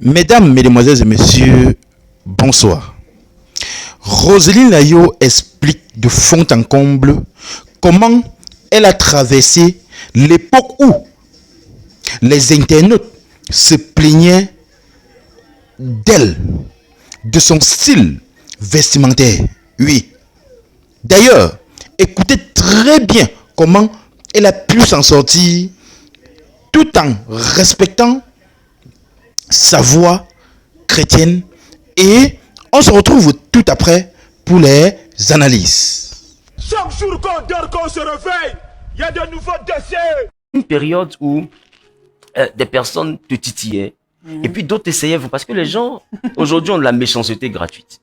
Mesdames, Mesdemoiselles et Messieurs, bonsoir. Roselyne Layo explique de fond en comble comment elle a traversé l'époque où les internautes se plaignaient d'elle, de son style vestimentaire. Oui. D'ailleurs, écoutez très bien comment elle a pu s'en sortir tout en respectant sa voix chrétienne, et on se retrouve tout après pour les analyses. Chaque jour qu'on dort, qu'on se réveille, il y a de nouveaux dossiers. Une période où des personnes te titillaient et puis d'autres essayaient, parce que les gens aujourd'hui ont de la méchanceté gratuite.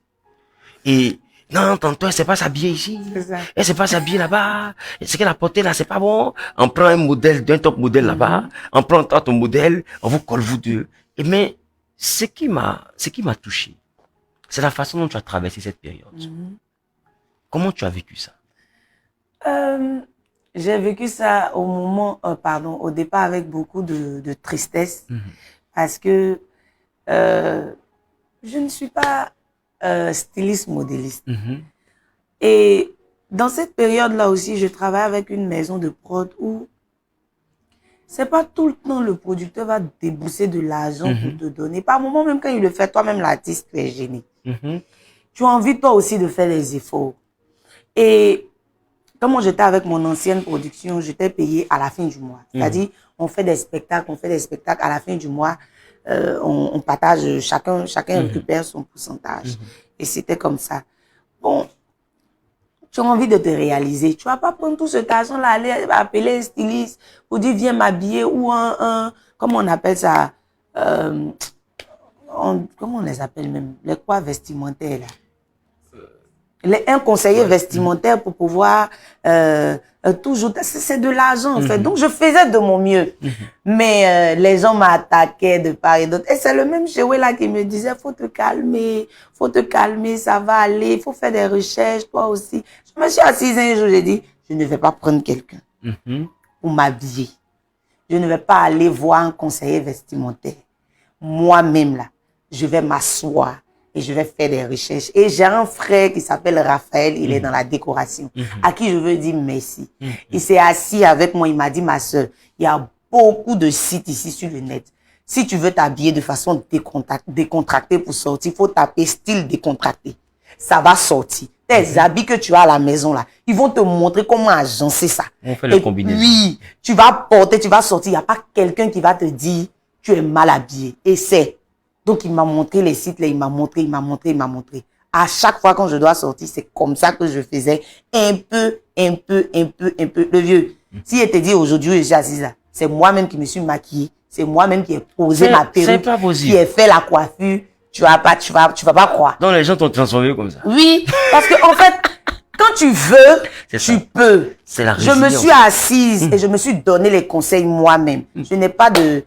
Et non, tantôt elle sait pas s'habiller ici, elle sait pas s'habiller là-bas, ce qu'elle a porté là c'est pas bon. On prend un modèle d'un top modèle là-bas, on prend ton modèle, on vous colle vous deux. Et mais ce qui m'a touché, c'est la façon dont tu as traversé cette période. Comment tu as vécu ça? J'ai vécu ça au moment, au départ avec beaucoup de tristesse, parce que je ne suis pas styliste modéliste. Et dans cette période-là aussi, je travaille avec une maison de prod où c'est pas tout le temps le producteur va débourser de l'argent pour te donner. Par moment, même quand il le fait, toi-même l'artiste, tu es gêné. Tu as envie toi aussi de faire des efforts. Et comme j'étais avec mon ancienne production, j'étais payée à la fin du mois. C'est-à-dire, on fait des spectacles, à la fin du mois, on partage, chacun récupère son pourcentage. Et c'était comme ça. Bon, tu as envie de te réaliser. Tu vas pas prendre tout cet argent-là, aller appeler un styliste pour dire viens m'habiller ou comment on appelle ça, comment on les appelle même, les quoi vestimentaires là. Un conseiller vestimentaire pour pouvoir toujours, c'est de l'argent en fait. Donc je faisais de mon mieux, mais les gens m'attaquaient de part et d'autre. Et c'est le même Jéhoué là qui me disait faut te calmer, ça va aller, faut faire des recherches toi aussi. Je me suis assise un jour, j'ai dit je ne vais pas prendre quelqu'un pour m'habiller. Je ne vais pas aller voir un conseiller vestimentaire. Moi-même là, je vais m'asseoir et je vais faire des recherches. Et j'ai un frère qui s'appelle Raphaël, il est dans la décoration, à qui je veux dire merci. Il s'est assis avec moi, il m'a dit, ma soeur, il y a beaucoup de sites ici sur le net. Si tu veux t'habiller de façon décontractée pour sortir, il faut taper style décontracté. Ça va sortir. Tes habits que tu as à la maison là, ils vont te montrer comment agencer ça. On fait les combinaisons. Oui, tu vas porter, tu vas sortir. Il n'y a pas quelqu'un qui va te dire, tu es mal habillé. Et c'est. Donc, il m'a montré les sites, là, il m'a montré. À chaque fois quand je dois sortir, c'est comme ça que je faisais un peu. Le vieux, si il te dit aujourd'hui, je suis assise là, c'est moi-même qui me suis maquillée, c'est moi-même qui ai posé ma perruque, qui ai fait la coiffure, tu vas pas croire. Donc, les gens t'ont transformé comme ça. Oui, parce que en fait, quand tu veux, tu peux. C'est la Je me suis assise et je me suis donné les conseils moi-même. Je n'ai pas de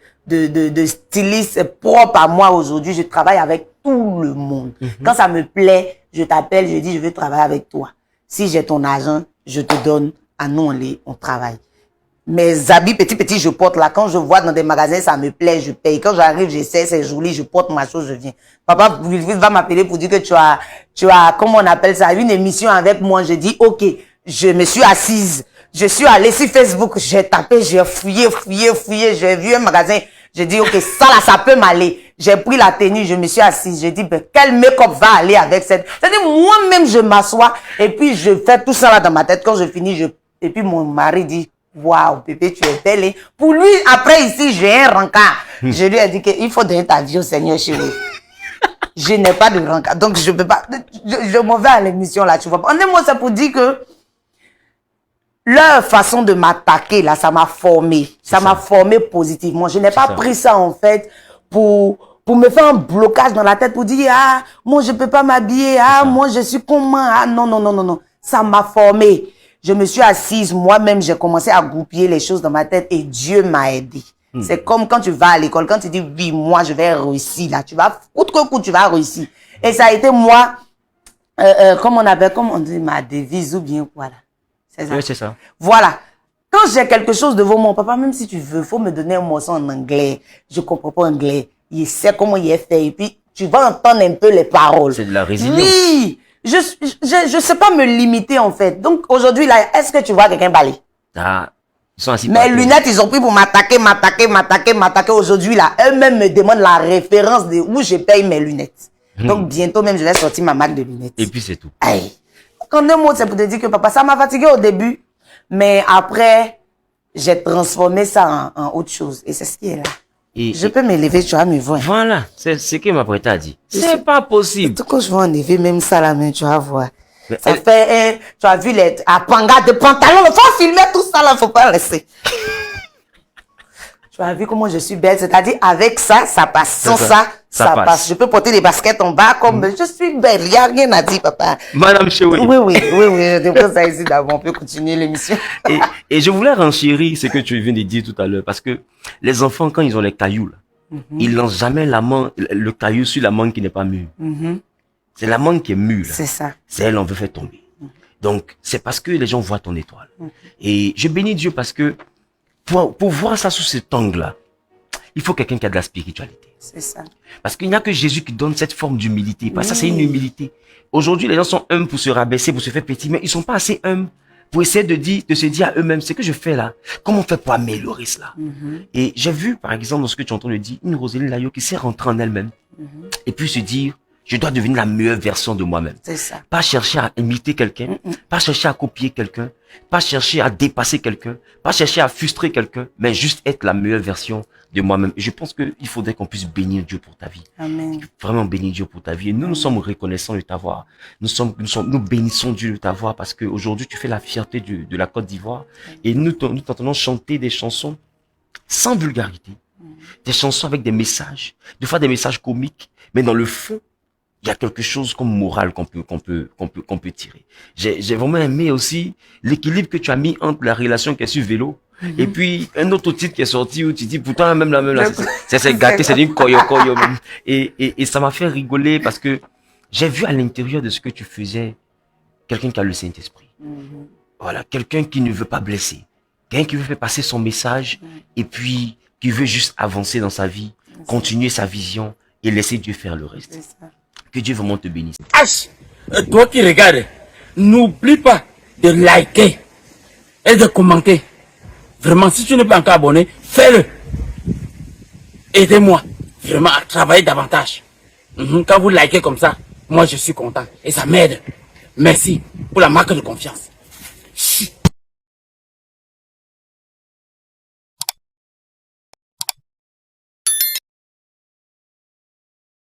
styliste propre à moi aujourd'hui. Je travaille avec tout le monde. Quand ça me plaît, je t'appelle, je dis je veux travailler avec toi. Si j'ai ton argent, je te donne. Ah non, on travaille. Mes habits petits, je porte là. Quand je vois dans des magasins, ça me plaît, je paye. Quand j'arrive, j'essaie, c'est joli, je porte ma chose, je viens. Papa va m'appeler pour dire que tu as, comment on appelle ça, une émission avec moi. Je dis, ok, je me suis assise. Je suis allée sur Facebook, j'ai tapé, j'ai fouillé, j'ai vu un magasin. J'ai dit, ok, ça là, ça peut m'aller. J'ai pris la tenue, je me suis assise. J'ai dit, ben, quel make-up va aller avec cette. C'est-à-dire, moi-même, je m'assois et puis je fais tout ça là dans ma tête. Quand je finis, et puis mon mari dit, waouh, bébé, tu es belle. Pour lui, après ici, j'ai un rencard. Je lui ai dit qu'il faut donner ta vie au Seigneur chez lui. Je n'ai pas de rencard. Donc, je peux pas, je m'en vais à l'émission là, tu vois. En un mot, c'est pour dire que leur façon de m'attaquer, là, ça m'a formé. Ça m'a formé positivement. Je n'ai pas pris ça, en fait, pour me faire un blocage dans la tête, pour dire, ah, moi, je peux pas m'habiller, ah, moi, je suis comment, ah, non. Ça m'a formé. Je me suis assise, moi-même, j'ai commencé à goupiller les choses dans ma tête et Dieu m'a aidé. C'est comme quand tu vas à l'école, quand tu dis, oui, moi, je vais réussir, là, tu vas, coûte que coûte, tu vas réussir. Et ça a été moi, comme on dit, ma devise ou bien quoi, là. C'est ça. Oui, c'est ça. Voilà. Quand j'ai quelque chose devant mon papa, même si tu veux, faut me donner un morceau en anglais. Je comprends pas anglais. il sait comment il est fait. Et puis, tu vas entendre un peu les paroles. C'est de la résilience. Oui. Je sais pas me limiter, en fait. Donc, aujourd'hui, là, est-ce que tu vois quelqu'un balayer? Ah, ils sont assis Mes par terre. lunettes, ils ont pris pour m'attaquer. Aujourd'hui, là, eux-mêmes me demandent la référence de où je paye mes lunettes. Donc, bientôt même, je vais sortir ma marque de lunettes. Et puis c'est tout. Aïe. En deux mots, c'est pour te dire que papa, ça m'a fatigué au début. Mais après, j'ai transformé ça en autre chose. Et c'est ce qui est là. Je peux m'élever, tu vas me voir. Voilà, c'est ce que ma prête a dit. C'est pas possible. Tout quand je vais enlever même ça la main, tu vas voir. Mais Ça fait, tu as vu les pangas de pantalon, il faut filmer tout ça là, faut pas laisser. Tu as vu comment je suis belle, c'est-à-dire avec ça, ça passe. Sans ça passe. Je peux porter des baskets en bas comme je suis belle, il n'y a rien à dire, papa. Madame Chéoui. Oui, je dépose ça ici d'abord, on peut continuer l'émission. Et je voulais renchérir ce que tu viens de dire tout à l'heure, parce que les enfants, quand ils ont les cailloux, là, ils lancent jamais le caillou sur la mangue qui n'est pas mûre. C'est la mangue qui est mûre. C'est ça. C'est elle, on veut faire tomber. Donc, c'est parce que les gens voient ton étoile. Et je bénis Dieu parce que pour voir ça sous cet angle-là, il faut quelqu'un qui a de la spiritualité. C'est ça. Parce qu'il n'y a que Jésus qui donne cette forme d'humilité. Ça, c'est une humilité. Aujourd'hui, les gens sont humbles pour se rabaisser, pour se faire petit, mais ils sont pas assez humbles pour essayer de se dire à eux-mêmes, ce que je fais là, comment on fait pour améliorer cela? Et j'ai vu, par exemple, dans ce que tu entends le dire, une Roselyne Layo qui s'est rentrée en elle-même et puis se dire, je dois devenir la meilleure version de moi-même. C'est ça. Pas chercher à imiter quelqu'un, pas chercher à copier quelqu'un, pas chercher à dépasser quelqu'un, pas chercher à frustrer quelqu'un, mais juste être la meilleure version de moi-même. Et je pense qu'il faudrait qu'on puisse bénir Dieu pour ta vie. Amen. Vraiment bénir Dieu pour ta vie. Et nous sommes reconnaissants de t'avoir. Nous bénissons Dieu de t'avoir parce qu'aujourd'hui, tu fais la fierté de la Côte d'Ivoire. Et nous t'entendons chanter des chansons sans vulgarité. Des chansons avec des messages. Des fois des messages comiques. Mais dans le fond, il y a quelque chose comme moral qu'on peut tirer. J'ai vraiment aimé aussi l'équilibre que tu as mis entre la relation qui est sur vélo et puis un autre titre qui est sorti où tu dis pourtant même là, c'est gâté, c'est une koyo même. Et ça m'a fait rigoler parce que j'ai vu à l'intérieur de ce que tu faisais quelqu'un qui a le Saint-Esprit. Voilà, quelqu'un qui ne veut pas blesser, quelqu'un qui veut faire passer son message et puis qui veut juste avancer dans sa vie, continuer sa vision et laisser Dieu faire le reste. Que Dieu vraiment te bénisse. H, toi qui regardes, n'oublie pas de liker et de commenter. Vraiment, si tu n'es pas encore abonné, fais-le. Aidez-moi vraiment à travailler davantage. Quand vous likez comme ça, moi je suis content et ça m'aide. Merci pour la marque de confiance.